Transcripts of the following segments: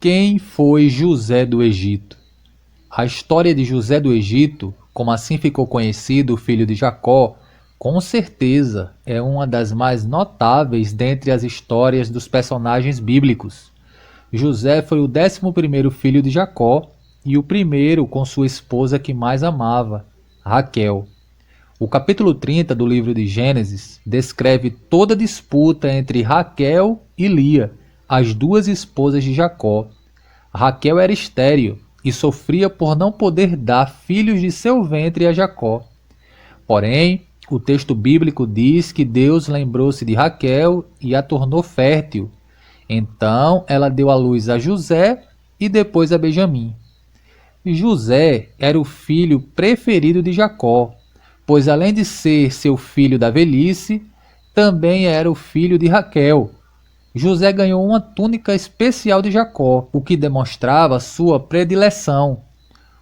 Quem foi José do Egito? A história de José do Egito, como assim ficou conhecido, o filho de Jacó, com certeza é uma das mais notáveis dentre as histórias dos personagens bíblicos. José foi o 11º filho de Jacó e o primeiro com sua esposa que mais amava, Raquel. O capítulo 30 do livro de Gênesis descreve toda a disputa entre Raquel e Lia, as duas esposas de Jacó. Raquel era estéril e sofria por não poder dar filhos de seu ventre a Jacó. Porém, o texto bíblico diz que Deus lembrou-se de Raquel e a tornou fértil. Então ela deu à luz a José e depois a Benjamim. José era o filho preferido de Jacó, pois além de ser seu filho da velhice, também era o filho de Raquel. José ganhou uma túnica especial de Jacó, o que demonstrava sua predileção.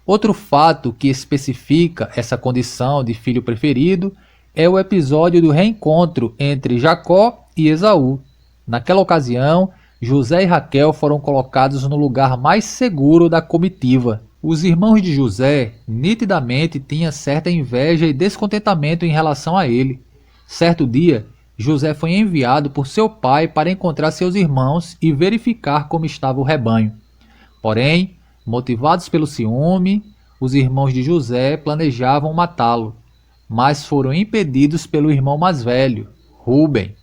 Outro fato que especifica essa condição de filho preferido é o episódio do reencontro entre Jacó e Esaú. Naquela ocasião, José e Raquel foram colocados no lugar mais seguro da comitiva. Os irmãos de José nitidamente tinham certa inveja e descontentamento em relação a ele. Certo dia, José foi enviado por seu pai para encontrar seus irmãos e verificar como estava o rebanho. Porém, motivados pelo ciúme, os irmãos de José planejavam matá-lo, mas foram impedidos pelo irmão mais velho, Rúben.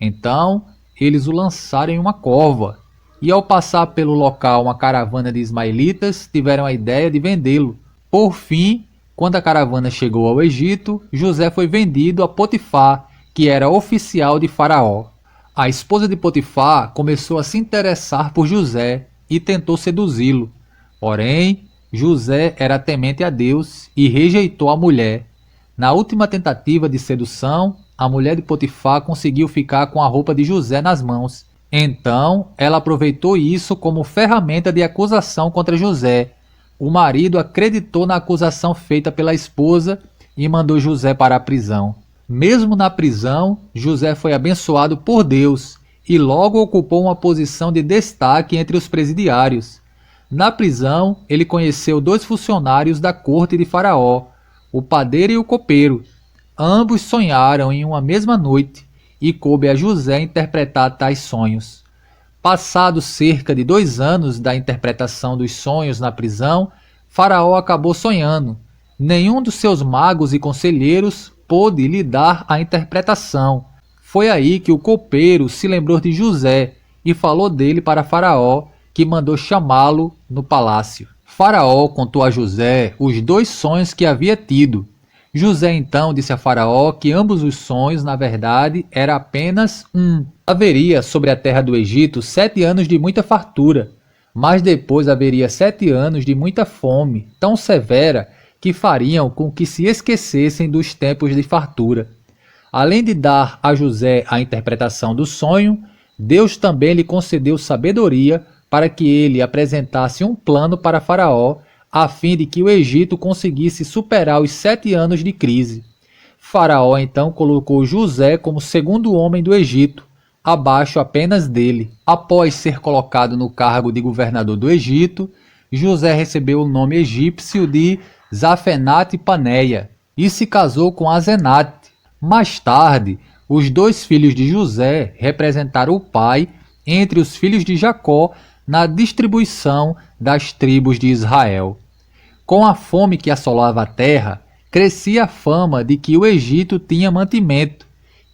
Então, eles o lançaram em uma cova, e ao passar pelo local uma caravana de ismaelitas, tiveram a ideia de vendê-lo. Por fim, quando a caravana chegou ao Egito, José foi vendido a Potifar, que era oficial de Faraó. A esposa de Potifar começou a se interessar por José e tentou seduzi-lo. Porém, José era temente a Deus e rejeitou a mulher. Na última tentativa de sedução, a mulher de Potifar conseguiu ficar com a roupa de José nas mãos. Então, ela aproveitou isso como ferramenta de acusação contra José. O marido acreditou na acusação feita pela esposa e mandou José para a prisão. Mesmo na prisão, José foi abençoado por Deus e logo ocupou uma posição de destaque entre os presidiários. Na prisão, ele conheceu 2 funcionários da corte de Faraó, o padeiro e o copeiro. Ambos sonharam em uma mesma noite e coube a José interpretar tais sonhos. Passados cerca de 2 anos da interpretação dos sonhos na prisão, Faraó acabou sonhando. Nenhum dos seus magos e conselheiros pôde lhe dar a interpretação. Foi aí que o copeiro se lembrou de José e falou dele para Faraó, que mandou chamá-lo no palácio. Faraó contou a José os 2 sonhos que havia tido. José então disse a Faraó que ambos os sonhos, na verdade, era apenas um. Haveria sobre a terra do Egito 7 anos de muita fartura, mas depois haveria 7 anos de muita fome, tão severa que fariam com que se esquecessem dos tempos de fartura. Além de dar a José a interpretação do sonho, Deus também lhe concedeu sabedoria para que ele apresentasse um plano para Faraó, a fim de que o Egito conseguisse superar os 7 anos de crise. Faraó então colocou José como segundo homem do Egito, abaixo apenas dele. Após ser colocado no cargo de governador do Egito, José recebeu o nome egípcio de Zafenate-Paneia e se casou com Azenate. Mais tarde, os 2 filhos de José representaram o pai entre os filhos de Jacó na distribuição das tribos de Israel. Com a fome que assolava a terra, crescia a fama de que o Egito tinha mantimento.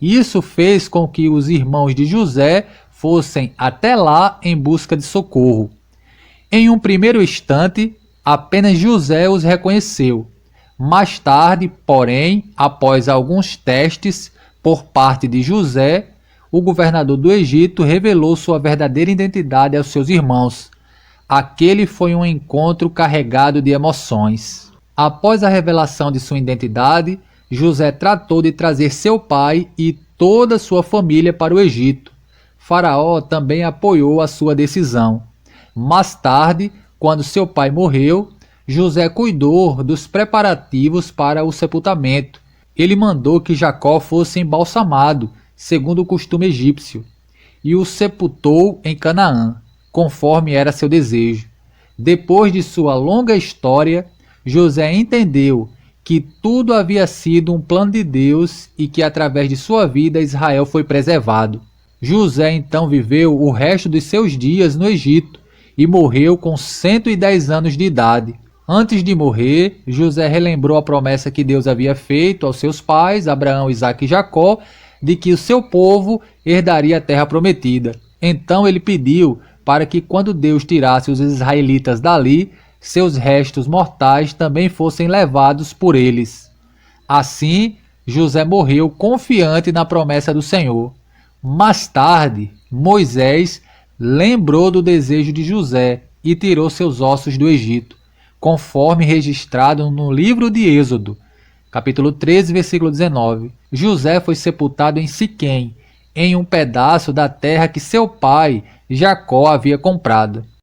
Isso fez com que os irmãos de José fossem até lá em busca de socorro. Em um primeiro instante, apenas José os reconheceu. Mais tarde, porém, após alguns testes por parte de José, o governador do Egito revelou sua verdadeira identidade aos seus irmãos. Aquele foi um encontro carregado de emoções. Após a revelação de sua identidade, José tratou de trazer seu pai e toda sua família para o Egito. Faraó também apoiou a sua decisão. Mais tarde, quando seu pai morreu, José cuidou dos preparativos para o sepultamento. Ele mandou que Jacó fosse embalsamado, segundo o costume egípcio, e o sepultou em Canaã. conforme era seu desejo. Depois de sua longa história, José entendeu que tudo havia sido um plano de Deus e que através de sua vida Israel foi preservado. José então viveu o resto dos seus dias no Egito e morreu com 110 anos de idade. Antes de morrer, José relembrou a promessa que Deus havia feito aos seus pais, Abraão, Isaque e Jacó, de que o seu povo herdaria a terra prometida. Então ele pediu para que quando Deus tirasse os israelitas dali, seus restos mortais também fossem levados por eles. Assim, José morreu confiante na promessa do Senhor. Mais tarde, Moisés lembrou do desejo de José e tirou seus ossos do Egito, conforme registrado no livro de Êxodo, capítulo 13, versículo 19. José foi sepultado em Siquém, em um pedaço da terra que seu pai, Jacó, havia comprado.